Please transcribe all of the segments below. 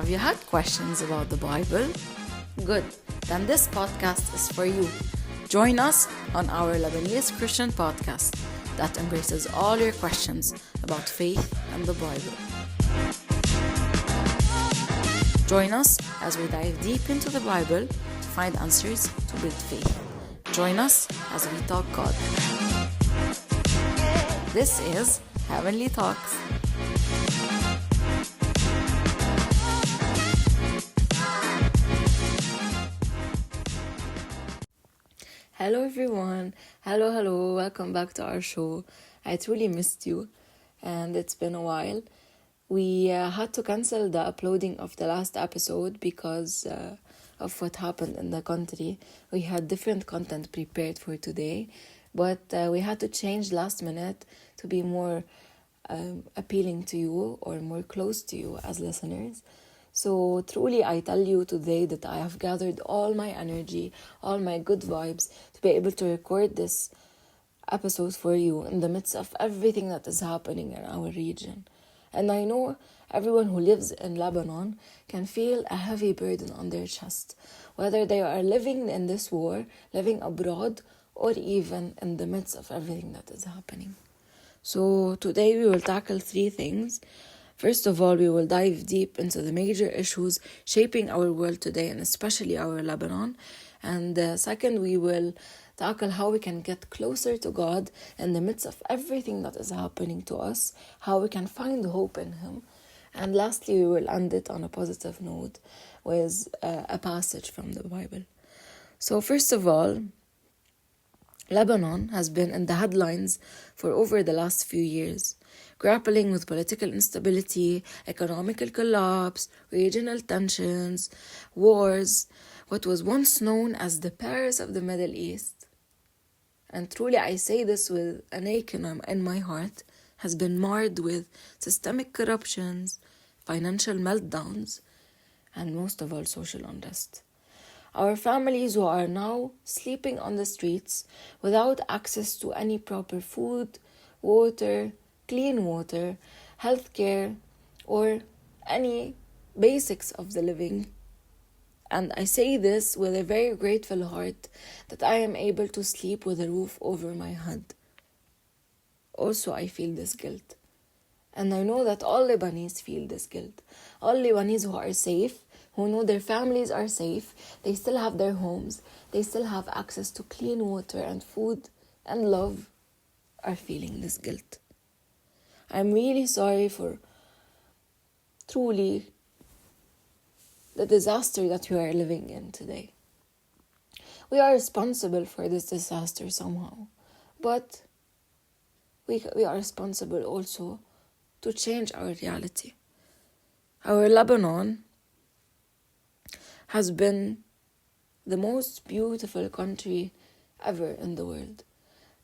Have you had questions about the Bible? Good, then this podcast is for you. Join us on our Lebanese Christian podcast that embraces all your questions about faith and the Bible. Join us as we dive deep into the Bible to find answers to build faith. Join us as we talk God. This is Heavenly Talks. Hello everyone. Hello. Welcome back to our show. I truly missed you and it's been a while. We had to cancel the uploading of the last episode because of what happened in the country. We had different content prepared for today, but we had to change last minute to be more appealing to you or more close to you as listeners. So truly I tell you today that I have gathered all my energy, all my good vibes to be able to record this episode for you in the midst of everything that is happening in our region. And I know everyone who lives in Lebanon can feel a heavy burden on their chest, whether they are living in this war, living abroad, or even in the midst of everything that is happening. So today we will tackle 3 things. First of all, we will dive deep into the major issues shaping our world today and especially our Lebanon. And second, we will tackle how we can get closer to God in the midst of everything that is happening to us, how we can find hope in Him. And lastly, we will end it on a positive note with a passage from the Bible. So first of all, Lebanon has been in the headlines for over the last few years, grappling with political instability, economical collapse, regional tensions, wars, what was once known as the Paris of the Middle East. And truly I say this with an ache in my heart, has been marred with systemic corruptions, financial meltdowns, and most of all social unrest. Our families who are now sleeping on the streets without access to any proper food, water, clean water, healthcare, or any basics of the living. And I say this with a very grateful heart that I am able to sleep with a roof over my head. Also, I feel this guilt. And I know that all Lebanese feel this guilt. All Lebanese who are safe, who know their families are safe, they still have their homes, they still have access to clean water and food and love, are feeling this guilt. I'm really sorry for truly the disaster that we are living in today. We are responsible for this disaster somehow, but we are responsible also to change our reality. Our Lebanon has been the most beautiful country ever in the world.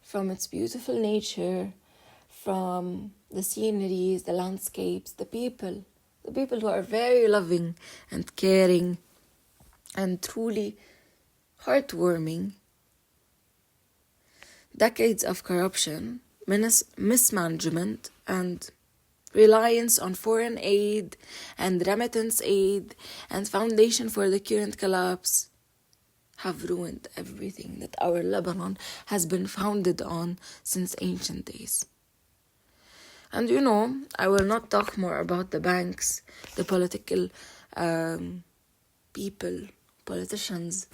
From its beautiful nature, from the sceneries, the landscapes, the people who are very loving and caring and truly heartwarming. Decades of corruption, mismanagement, and reliance on foreign aid and remittance aid and foundation for the current collapse have ruined everything that our Lebanon has been founded on since ancient days. And I will not talk more about the banks, the political politicians,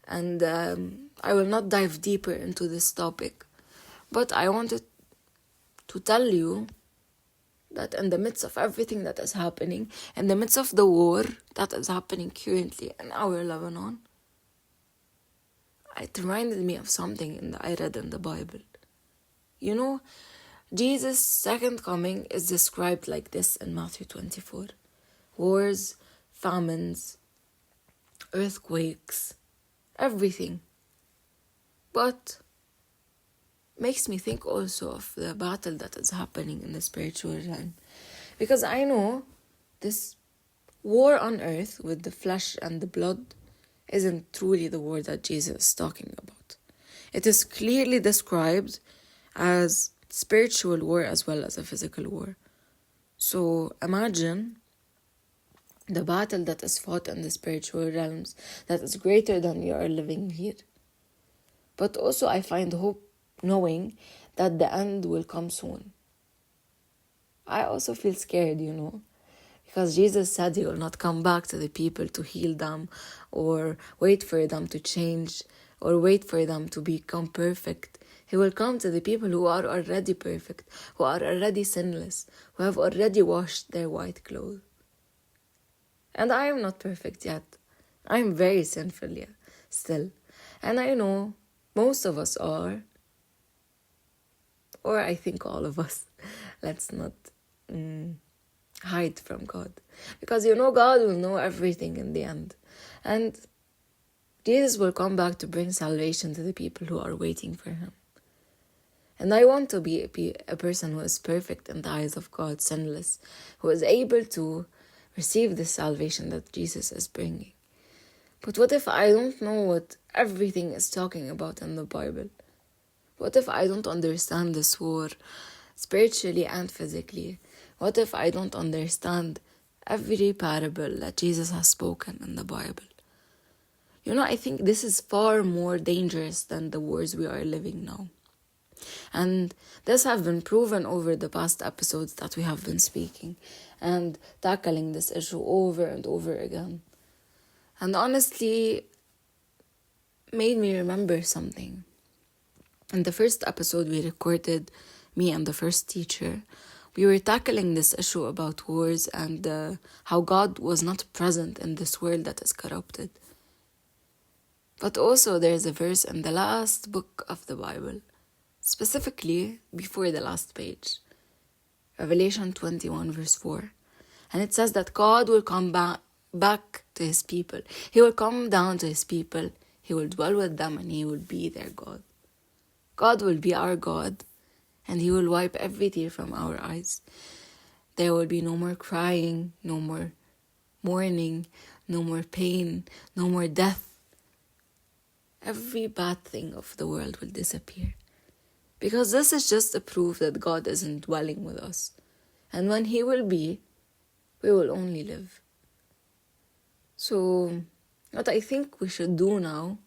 and I will not dive deeper into this topic. But I wanted to tell you that in the midst of everything that is happening, in the midst of the war that is happening currently in our Lebanon, it reminded me of something I read in the Bible. Jesus' second coming is described like this in Matthew 24. Wars, famines, earthquakes, everything. But makes me think also of the battle that is happening in the spiritual realm. Because I know this war on earth with the flesh and the blood isn't truly the war that Jesus is talking about. It is clearly described as spiritual war as well as a physical war. So imagine the battle that is fought in the spiritual realms that is greater than you are living here. But also I find hope knowing that the end will come soon. I also feel scared, because Jesus said he will not come back to the people to heal them or wait for them to change or wait for them to become perfect. He will come to the people who are already perfect, who are already sinless, who have already washed their white clothes. And I am not perfect yet. I am very sinful yet, still. And I know most of us are, or I think all of us. Let's not hide from God. Because God will know everything in the end. And Jesus will come back to bring salvation to the people who are waiting for him. And I want to be a person who is perfect in the eyes of God, sinless, who is able to receive the salvation that Jesus is bringing. But what if I don't know what everything is talking about in the Bible? What if I don't understand this war spiritually and physically? What if I don't understand every parable that Jesus has spoken in the Bible? I think this is far more dangerous than the wars we are living now. And this have been proven over the past episodes that we have been speaking and tackling this issue over and over again. And honestly, made me remember something. In the first episode we recorded, me and the first teacher, we were tackling this issue about wars and how God was not present in this world that is corrupted. But also there's a verse in the last book of the Bible, specifically before the last page, Revelation 21 verse 4. And it says that God will come back to his people. He will come down to his people. He will dwell with them and he will be their God. God will be our God and he will wipe every tear from our eyes. There will be no more crying, no more mourning, no more pain, no more death. Every bad thing of the world will disappear. Because this is just a proof that God isn't dwelling with us. And when he will be, we will only live. So, what I think we should do now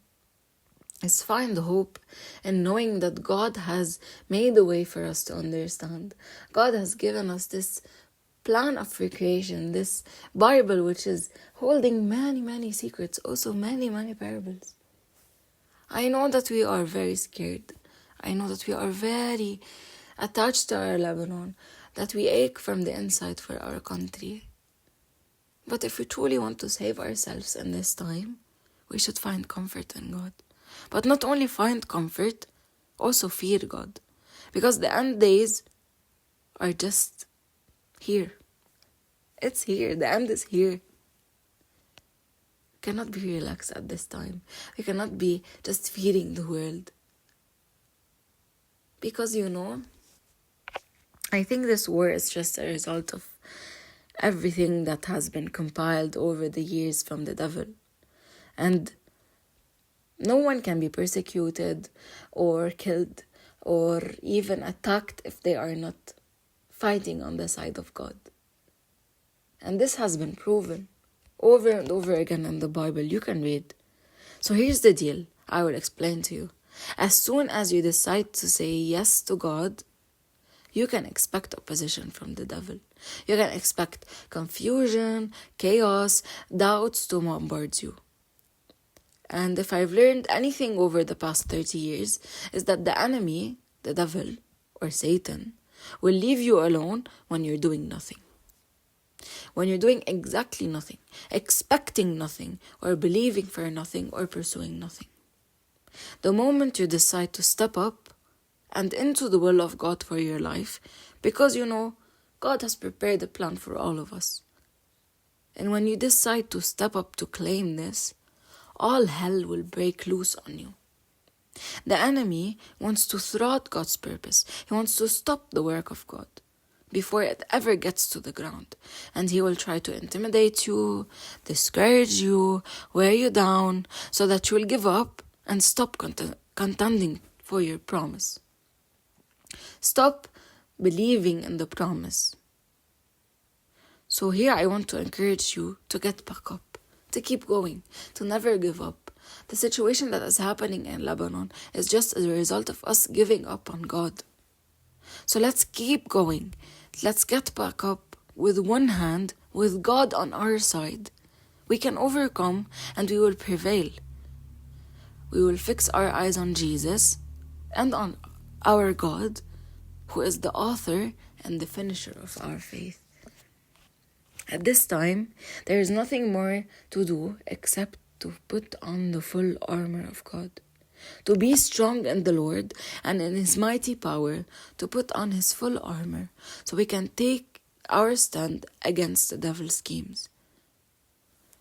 is find hope in knowing that God has made a way for us to understand. God has given us this plan of recreation, this Bible which is holding many, many secrets, also many, many parables. I know that we are very scared. I know that we are very attached to our Lebanon, that we ache from the inside for our country. But if we truly want to save ourselves in this time, we should find comfort in God. But not only find comfort, also fear God. Because the end days are just here. It's here. The end is here. We cannot be relaxed at this time. We cannot be just fearing the world. Because, I think this war is just a result of everything that has been compiled over the years from the devil. And no one can be persecuted or killed or even attacked if they are not fighting on the side of God. And this has been proven over and over again in the Bible. You can read. So here's the deal. I will explain to you. As soon as you decide to say yes to God, you can expect opposition from the devil. You can expect confusion, chaos, doubts to bombard you. And if I've learned anything over the past 30 years, is that the enemy, the devil, or Satan, will leave you alone when you're doing nothing. When you're doing exactly nothing, expecting nothing, or believing for nothing, or pursuing nothing. The moment you decide to step up and into the will of God for your life, because God has prepared a plan for all of us. And when you decide to step up to claim this, all hell will break loose on you. The enemy wants to thwart God's purpose. He wants to stop the work of God before it ever gets to the ground. And he will try to intimidate you, discourage you, wear you down, so that you will give up and stop contending for your promise. Stop believing in the promise. So here I want to encourage you to get back up, to keep going, to never give up. The situation that is happening in Lebanon is just as a result of us giving up on God. So let's keep going. Let's get back up with one hand, with God on our side. We can overcome and we will prevail. We will fix our eyes on Jesus and on our God, who is the author and the finisher of our faith. At this time, there is nothing more to do except to put on the full armor of God, to be strong in the Lord and in His mighty power, to put on His full armor so we can take our stand against the devil's schemes.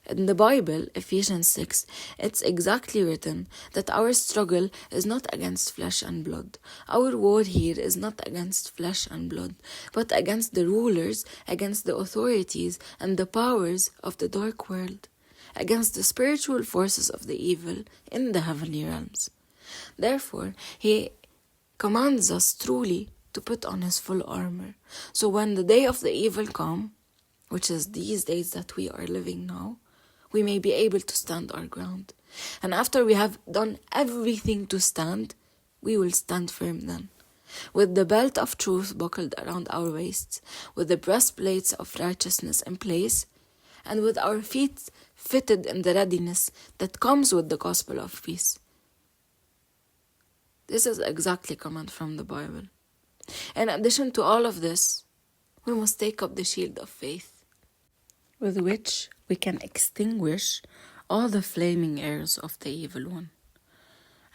In the Bible, Ephesians 6, it's exactly written that our struggle is not against flesh and blood. Our war here is not against flesh and blood, but against the rulers, against the authorities and the powers of the dark world, against the spiritual forces of the evil in the heavenly realms. Therefore, He commands us truly to put on His full armor. So when the day of the evil come, which is these days that we are living now, we may be able to stand our ground. And after we have done everything to stand, we will stand firm then. With the belt of truth buckled around our waists, with the breastplates of righteousness in place, and with our feet fitted in the readiness that comes with the gospel of peace. This is exactly a command from the Bible. In addition to all of this, we must take up the shield of faith, with which we can extinguish all the flaming arrows of the evil one.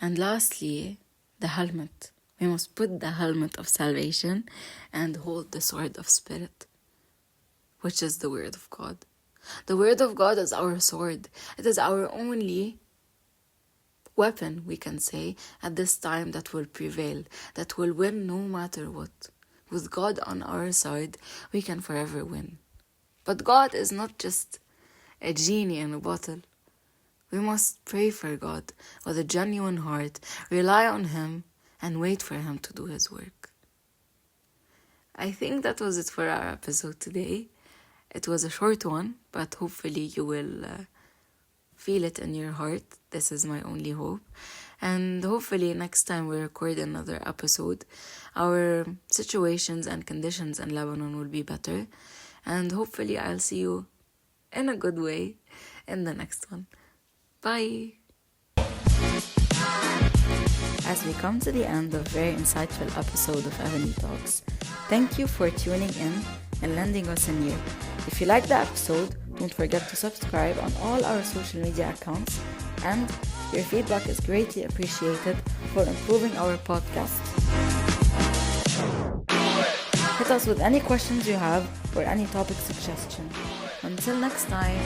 And lastly, the helmet. We must put the helmet of salvation and hold the sword of spirit, which is the word of God. The word of God is our sword. It is our only weapon, we can say, at this time that will prevail, that will win no matter what. With God on our side, we can forever win. But God is not just a genie in a bottle. We must pray for God with a genuine heart, rely on Him, and wait for Him to do His work. I think that was it for our episode today. It was a short one, but hopefully you will feel it in your heart. This is my only hope. And hopefully next time we record another episode, our situations and conditions in Lebanon will be better. And hopefully I'll see you in a good way in the next one. Bye! As we come to the end of a very insightful episode of Ebony Talks, thank you for tuning in and lending us an ear. If you liked the episode, don't forget to subscribe on all our social media accounts, and your feedback is greatly appreciated for improving our podcast. Hit us with any questions you have or any topic suggestion. Until next time.